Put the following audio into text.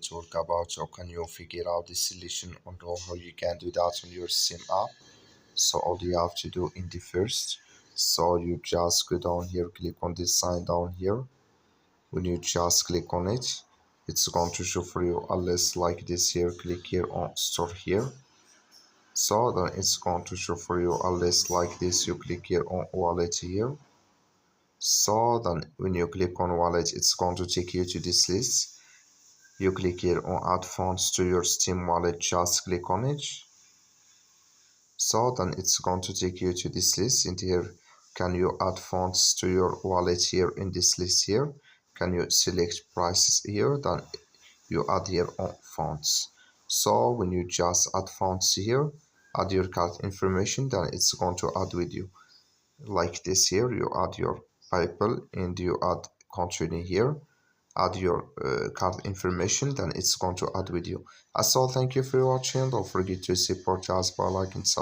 talk about how can you figure out the solution on how you can do that on your sim app. So all you have to do in the first, so you just go down here, click on this sign down here. When you just click on it, it's going to show for you a list like this here. Click here on store here. So then it's going to show for you a list like this. You click here on wallet here. So then when you click on wallet, it's going to take you to this list. You click here on add funds to your Steam wallet, just click on it. So then it's going to take you to this list. In here, can you add funds to your wallet here in this list here? Can you select prices here? Then you add here on funds. So when you just add funds here, add your card information, then it's going to add with you like this here. You add your PayPal and you add continue here, add your card information, then it's going to add with you. That's all. Thank you for watching. Don't forget to support us by liking, subscribe.